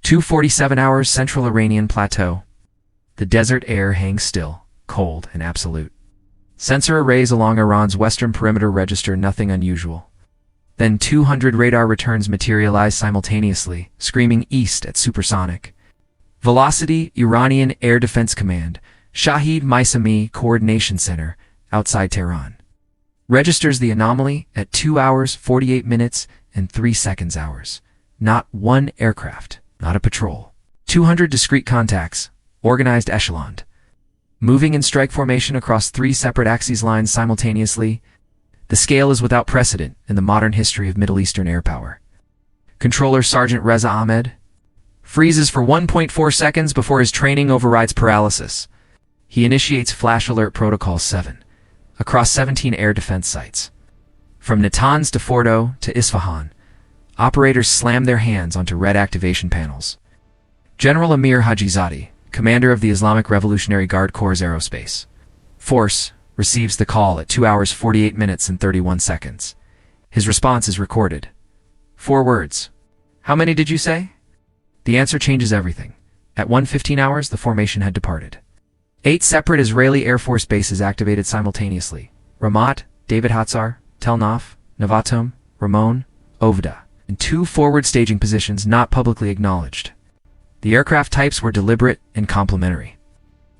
2:47 hours central Iranian plateau. The desert air hangs still, cold and absolute. Sensor arrays along Iran's western perimeter register nothing unusual. Then 200 radar returns materialize simultaneously, screaming east at supersonic velocity. Iranian Air Defense Command, Shahid Maisami Coordination Center, outside Tehran, registers the anomaly at 2 hours 48 minutes and 3 seconds hours. Not one aircraft, not a patrol. 200 discrete contacts, organized echeloned, moving in strike formation across 3 separate axes lines simultaneously. The scale is without precedent in the modern history of Middle Eastern air power. Controller Sergeant Reza Ahmed freezes for 1.4 seconds before his training overrides paralysis. He initiates Flash Alert Protocol 7 across 17 air defense sites. From Natanz to Fordo to Isfahan, operators slam their hands onto red activation panels. General Amir Hajizadeh, commander of the Islamic Revolutionary Guard Corps' Aerospace Force, receives the call at 2 hours 48 minutes and 31 seconds. His response is recorded. 4 words. How many did you say? The answer changes everything. At 1:15 hours, the formation had departed. 8 separate Israeli Air Force bases activated simultaneously. Ramat, David Hatzar, Tel Naf, Navatum, Ramon, Ovda, in 2 forward staging positions not publicly acknowledged. The aircraft types were deliberate and complementary.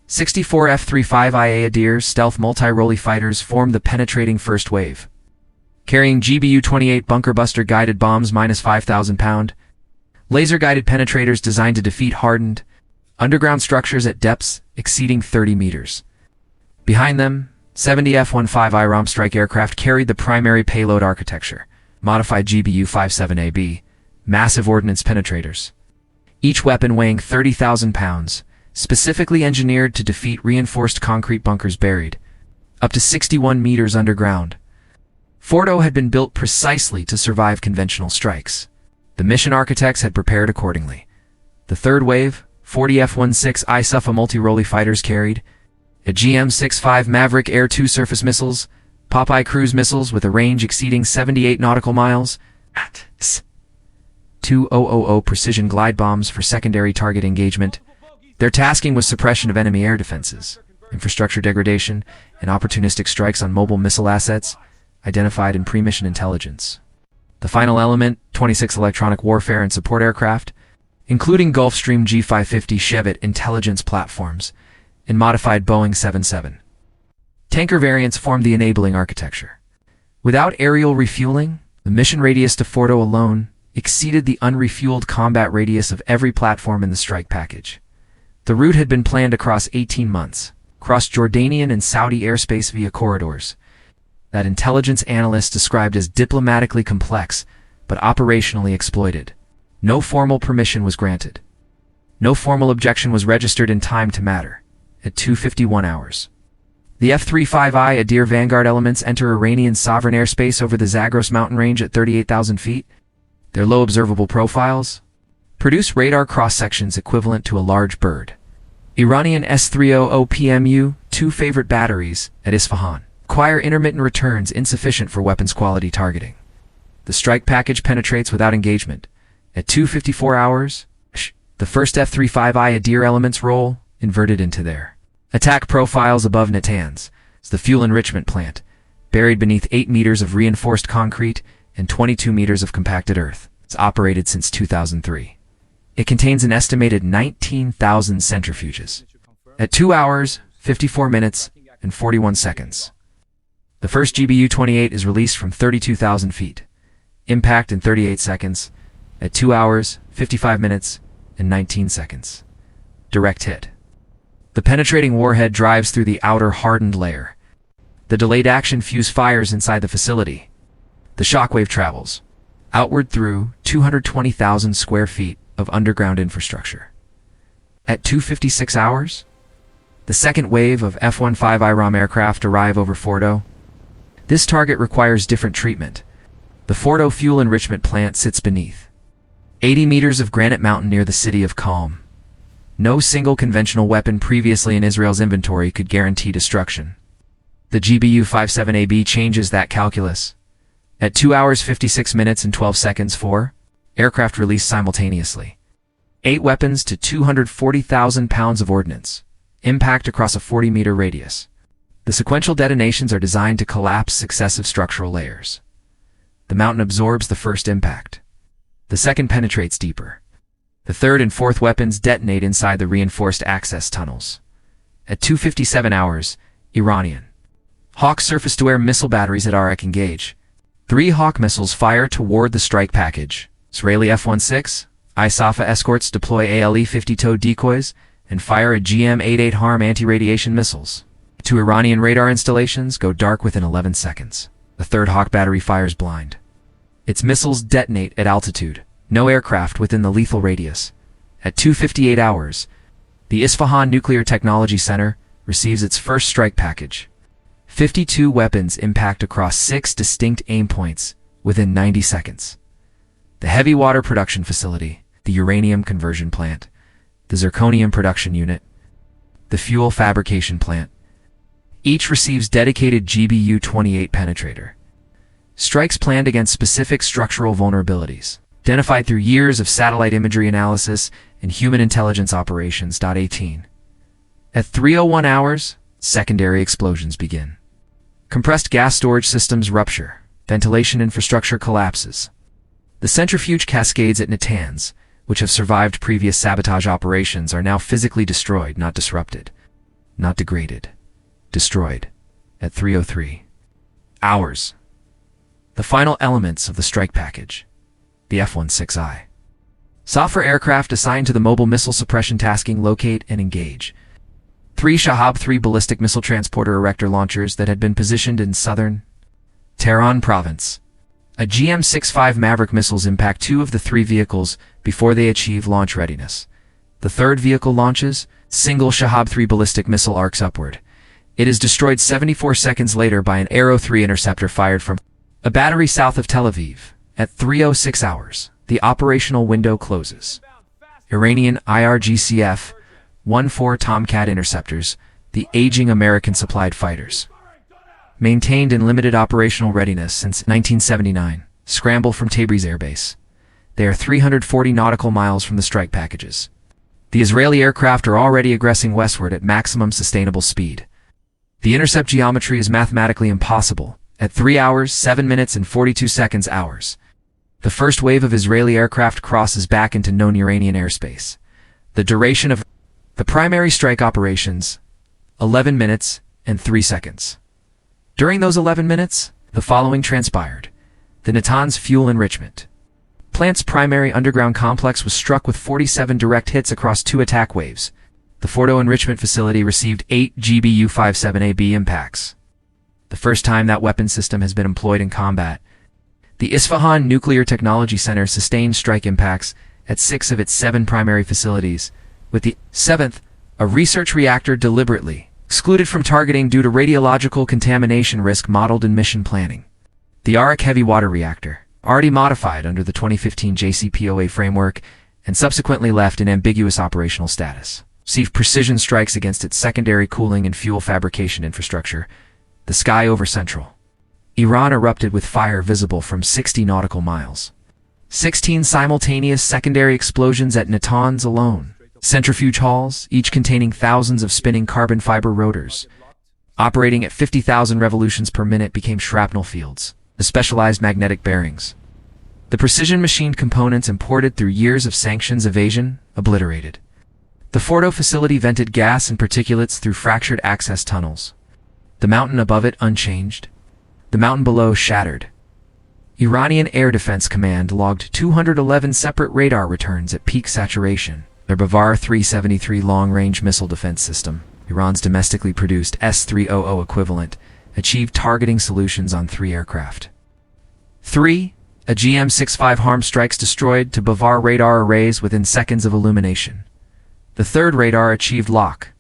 64 F-35IA Adir stealth multi-role fighters formed the penetrating first wave, carrying GBU-28 bunker buster guided bombs -5,000-pound, laser-guided penetrators designed to defeat hardened, underground structures at depths exceeding 30 meters. Behind them, 70 F-15I romp strike aircraft carried the primary payload architecture, modified GBU-57AB, massive ordnance penetrators, each weapon weighing 30,000 pounds, specifically engineered to defeat reinforced concrete bunkers buried up to 61 meters underground. Fordo had been built precisely to survive conventional strikes. The mission architects had prepared accordingly. The third wave, 40 F-16I Sufa multi-role fighters carried a GM-65 Maverick Air 2 surface missiles, Popeye cruise missiles with a range exceeding 78 nautical miles, 2000 precision glide bombs for secondary target engagement. Their tasking was suppression of enemy air defenses, infrastructure degradation, and opportunistic strikes on mobile missile assets identified in pre-mission intelligence. The final element, 26 electronic warfare and support aircraft, including Gulfstream G550 Chevette intelligence platforms and modified Boeing 77 tanker variants formed the enabling architecture. Without aerial refueling, the mission radius to Fordo alone exceeded the unrefueled combat radius of every platform in the strike package. The route had been planned across 18 months, crossed Jordanian and Saudi airspace via corridors that intelligence analysts described as diplomatically complex but operationally exploited. No formal permission was granted. No formal objection was registered in time to matter. At 2:51 hours, the F-35I Adir Vanguard elements enter Iranian sovereign airspace over the Zagros mountain range at 38,000 feet. Their low observable profiles produce radar cross-sections equivalent to a large bird. Iranian S-300 PMU, 2 favorite batteries, at Isfahan, acquire intermittent returns insufficient for weapons quality targeting. The strike package penetrates without engagement. At 2:54 hours, the first F-35I Adir elements roll, inverted into their attack profiles above Natanz, the fuel enrichment plant, buried beneath 8 meters of reinforced concrete and 22 meters of compacted earth. It's operated since 2003. It contains an estimated 19,000 centrifuges. At 2 hours, 54 minutes, and 41 seconds, the first GBU-28 is released from 32,000 feet. Impact in 38 seconds. At 2 hours, 55 minutes, and 19 seconds. Direct hit. The penetrating warhead drives through the outer hardened layer. The delayed action fuse fires inside the facility. The shockwave travels outward through 220,000 square feet of underground infrastructure. At 2:56 hours, the second wave of F-15I ROM aircraft arrive over Fordo. This target requires different treatment. The Fordo fuel enrichment plant sits beneath 80 meters of granite mountain near the city of Qom. No single conventional weapon previously in Israel's inventory could guarantee destruction. The GBU-57AB changes that calculus. At 2 hours 56 minutes and 12 seconds, 4 aircraft released simultaneously. 8 weapons to 240,000 pounds of ordnance. Impact across a 40-meter radius. The sequential detonations are designed to collapse successive structural layers. The mountain absorbs the first impact. The second penetrates deeper. The third and fourth weapons detonate inside the reinforced access tunnels. At 2:57 hours, Iranian Hawk surface-to-air missile batteries at Arak engage. 3 Hawk missiles fire toward the strike package. Israeli F-16, ISAF escorts deploy ALE-50 tow decoys and fire a GM-88 HARM anti-radiation missiles. 2 Iranian radar installations go dark within 11 seconds. The third Hawk battery fires blind. Its missiles detonate at altitude. No aircraft within the lethal radius. At 2:58 hours, the Isfahan Nuclear Technology Center receives its first strike package. 52 weapons impact across 6 distinct aim points within 90 seconds. The heavy water production facility, the uranium conversion plant, the zirconium production unit, the fuel fabrication plant, each receives dedicated GBU-28 penetrator. Strikes planned against specific structural vulnerabilities, identified through years of satellite imagery analysis and human intelligence operations. 18. At 3:01 hours, secondary explosions begin. Compressed gas storage systems rupture. Ventilation infrastructure collapses. The centrifuge cascades at Natanz, which have survived previous sabotage operations, are now physically destroyed, not disrupted, not degraded. Destroyed. At 3:03 hours. The final elements of the strike package. The F-16I software aircraft assigned to the mobile missile suppression tasking locate and engage. 3 Shahab-3 ballistic missile transporter erector launchers that had been positioned in southern Tehran province. A GM-65 Maverick missiles impact 2 of the 3 vehicles before they achieve launch readiness. The third vehicle launches. Single Shahab-3 ballistic missile arcs upward. It is destroyed 74 seconds later by an Arrow-3 interceptor fired from a battery south of Tel Aviv. At 3:06 hours, the operational window closes. Iranian IRGCF-14 Tomcat interceptors, the aging American-supplied fighters, maintained in limited operational readiness since 1979, scramble from Tabriz Air Base. They are 340 nautical miles from the strike packages. The Israeli aircraft are already aggressing westward at maximum sustainable speed. The intercept geometry is mathematically impossible. At 3 hours, 7 minutes and 42 seconds hours, the first wave of Israeli aircraft crosses back into known Iranian airspace. The duration of the primary strike operations, 11 minutes and 3 seconds. During those 11 minutes, the following transpired. The Natanz fuel enrichment plant's primary underground complex was struck with 47 direct hits across 2 attack waves. The Fordo enrichment facility received 8 GBU-57AB impacts. The first time that weapon system has been employed in combat. The Isfahan Nuclear Technology Center sustained strike impacts at 6 of its 7 primary facilities, with the 7th, a research reactor, deliberately excluded from targeting due to radiological contamination risk modeled in mission planning. The Arak heavy water reactor, already modified under the 2015 JCPOA framework and subsequently left in ambiguous operational status, received precision strikes against its secondary cooling and fuel fabrication infrastructure. The sky over central Iran erupted with fire visible from 60 nautical miles. 16 simultaneous secondary explosions at Natanz alone. Centrifuge halls, each containing thousands of spinning carbon fiber rotors, operating at 50,000 revolutions per minute, became shrapnel fields. The specialized magnetic bearings, the precision machined components imported through years of sanctions evasion, obliterated. The Fordo facility vented gas and particulates through fractured access tunnels. The mountain above it unchanged. The mountain below shattered. Iranian Air Defense Command logged 211 separate radar returns at peak saturation. Their Bavar 373 long-range missile defense system, Iran's domestically produced S-300 equivalent, achieved targeting solutions on 3 aircraft. 3. A GM-65 HARM strikes destroyed to Bavar radar arrays within seconds of illumination. The third radar achieved lock.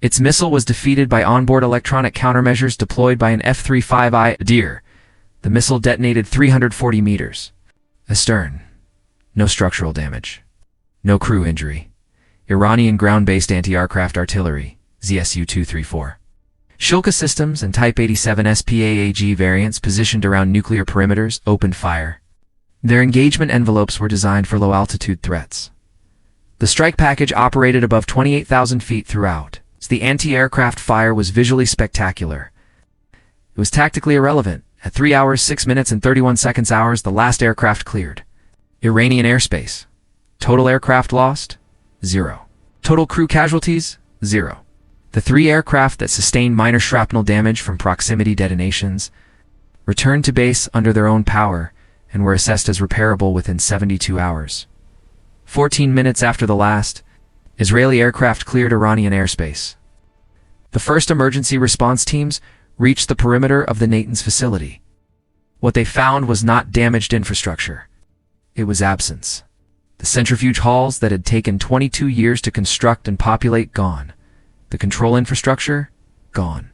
Its missile was defeated by onboard electronic countermeasures deployed by an F-35I Deer. The missile detonated 340 meters astern. No structural damage. No crew injury. Iranian ground-based anti-aircraft artillery, ZSU-234. Shilka systems and Type 87 SPAAG variants positioned around nuclear perimeters opened fire. Their engagement envelopes were designed for low-altitude threats. The The strike package operated above 28,000 feet throughout. The anti-aircraft fire was visually spectacular. It was tactically irrelevant. At 3 hours, 6 minutes, and 31 seconds hours, the last aircraft cleared Iranian airspace. Total aircraft lost? 0. Total crew casualties? 0. The 3 aircraft that sustained minor shrapnel damage from proximity detonations returned to base under their own power and were assessed as repairable within 72 hours. 14 minutes after the last, Israeli aircraft cleared Iranian airspace. The first emergency response teams reached the perimeter of the Natanz facility. What they found was not damaged infrastructure. It was absence. The centrifuge halls that had taken 22 years to construct and populate gone. The control infrastructure gone.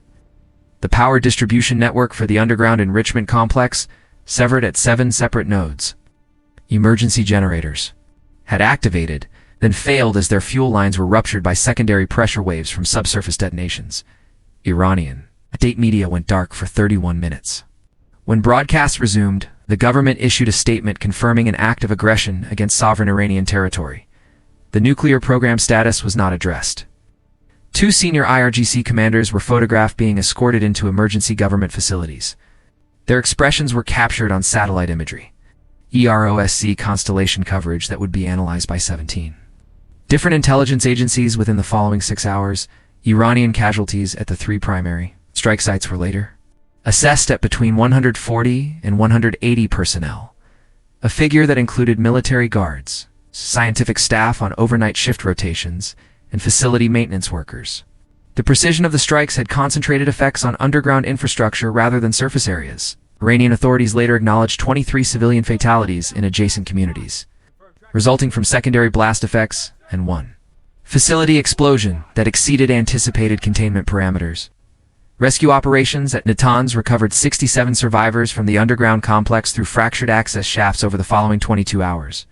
The power distribution network for the underground enrichment complex severed at 7 separate nodes. Emergency generators had activated, then failed as their fuel lines were ruptured by secondary pressure waves from subsurface detonations. Iranian state media went dark for 31 minutes. When broadcasts resumed, the government issued a statement confirming an act of aggression against sovereign Iranian territory. The nuclear program status was not addressed. 2 senior IRGC commanders were photographed being escorted into emergency government facilities. Their expressions were captured on satellite imagery. EROSC constellation coverage that would be analyzed by 17 different intelligence agencies within the following 6 hours. Iranian casualties at the 3 primary strike sites were later assessed at between 140 and 180 personnel, a figure that included military guards, scientific staff on overnight shift rotations, and facility maintenance workers. The precision of the strikes had concentrated effects on underground infrastructure rather than surface areas. Iranian authorities later acknowledged 23 civilian fatalities in adjacent communities, resulting from secondary blast effects, and 1 facility explosion that exceeded anticipated containment parameters. Rescue operations at Natanz recovered 67 survivors from the underground complex through fractured access shafts over the following 22 hours.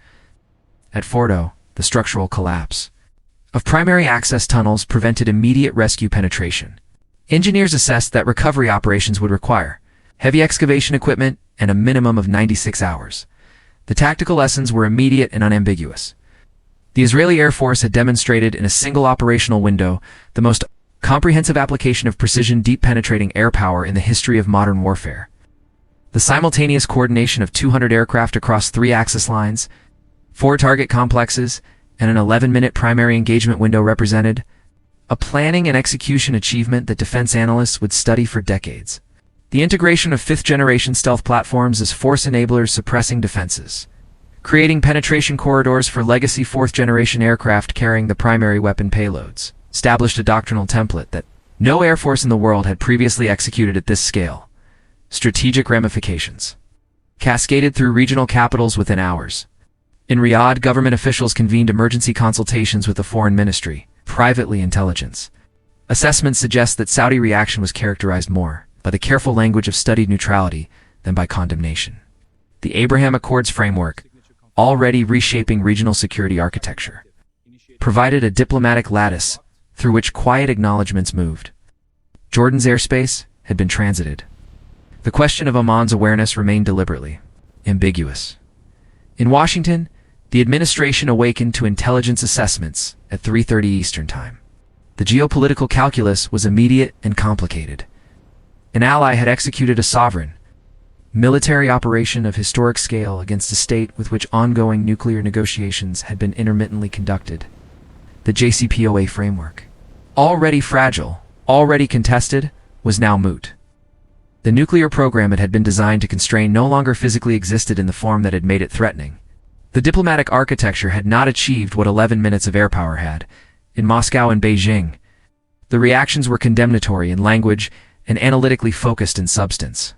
At Fordo, the structural collapse of primary access tunnels prevented immediate rescue penetration. Engineers assessed that recovery operations would require heavy excavation equipment and a minimum of 96 hours. The tactical lessons were immediate and unambiguous. The Israeli Air Force had demonstrated in a single operational window the most comprehensive application of precision deep-penetrating air power in the history of modern warfare. The simultaneous coordination of 200 aircraft across 3 axis lines, 4 target complexes, and an 11-minute primary engagement window represented a planning and execution achievement that defense analysts would study for decades. The integration of 5th-generation stealth platforms as force enablers suppressing defenses, creating penetration corridors for legacy 4th-generation aircraft carrying the primary weapon payloads, established a doctrinal template that no air force in the world had previously executed at this scale. Strategic ramifications cascaded through regional capitals within hours. In Riyadh, government officials convened emergency consultations with the foreign ministry, privately intelligence. Assessments suggest that Saudi reaction was characterized more by the careful language of studied neutrality than by condemnation. The Abraham Accords framework, already reshaping regional security architecture, provided a diplomatic lattice through which quiet acknowledgments moved. Jordan's airspace had been transited. The question of Oman's awareness remained deliberately ambiguous. In Washington, the administration awakened to intelligence assessments at 3:30 Eastern Time. The geopolitical calculus was immediate and complicated. An ally had executed a sovereign military operation of historic scale against a state with which ongoing nuclear negotiations had been intermittently conducted. The JCPOA framework, already fragile, already contested, was now moot. The nuclear program it had been designed to constrain no longer physically existed in the form that had made it threatening. The diplomatic architecture had not achieved what 11 minutes of air power had. In Moscow and Beijing, the reactions were condemnatory in language and analytically focused in substance.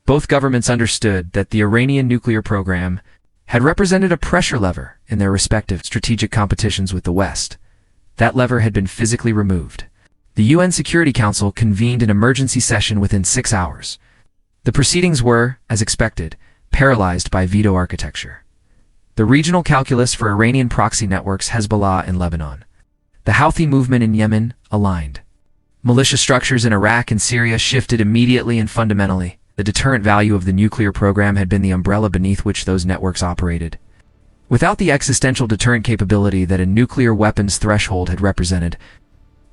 Both governments understood that the Iranian nuclear program had represented a pressure lever in their respective strategic competitions with the West. That lever had been physically removed. The UN Security Council convened an emergency session within 6 hours. The proceedings were, as expected, paralyzed by veto architecture. The regional calculus for Iranian proxy networks Hezbollah in Lebanon, the Houthi movement in Yemen, aligned. Militia structures in Iraq and Syria shifted immediately and fundamentally. The deterrent value of the nuclear program had been the umbrella beneath which those networks operated. Without the existential deterrent capability that a nuclear weapons threshold had represented,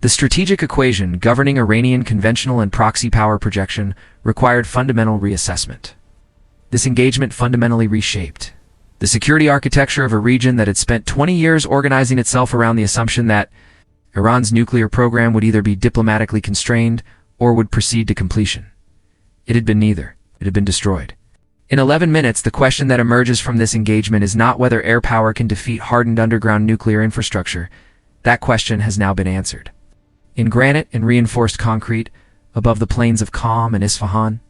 the strategic equation governing Iranian conventional and proxy power projection required fundamental reassessment. This engagement fundamentally reshaped the security architecture of a region that had spent 20 years organizing itself around the assumption that Iran's nuclear program would either be diplomatically constrained or would proceed to completion. It had been neither. It had been destroyed. In 11 minutes, the question that emerges from this engagement is not whether air power can defeat hardened underground nuclear infrastructure. That question has now been answered. In granite and reinforced concrete, above the plains of Qom and Isfahan,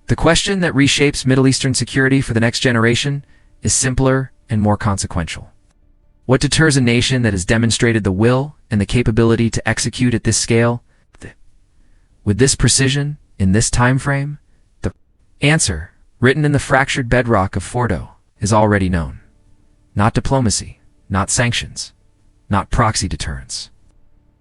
the question that reshapes Middle Eastern security for the next generation is simpler and more consequential. What deters a nation that has demonstrated the will and the capability to execute at this scale, with this precision, in this time frame? The answer, written in the fractured bedrock of Fordo, is already known. Not diplomacy, not sanctions, not proxy deterrence.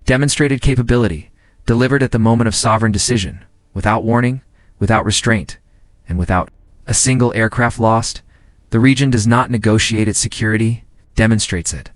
Demonstrated capability, delivered at the moment of sovereign decision, without warning, without restraint, and without a single aircraft lost. The region does not negotiate its security, demonstrates it.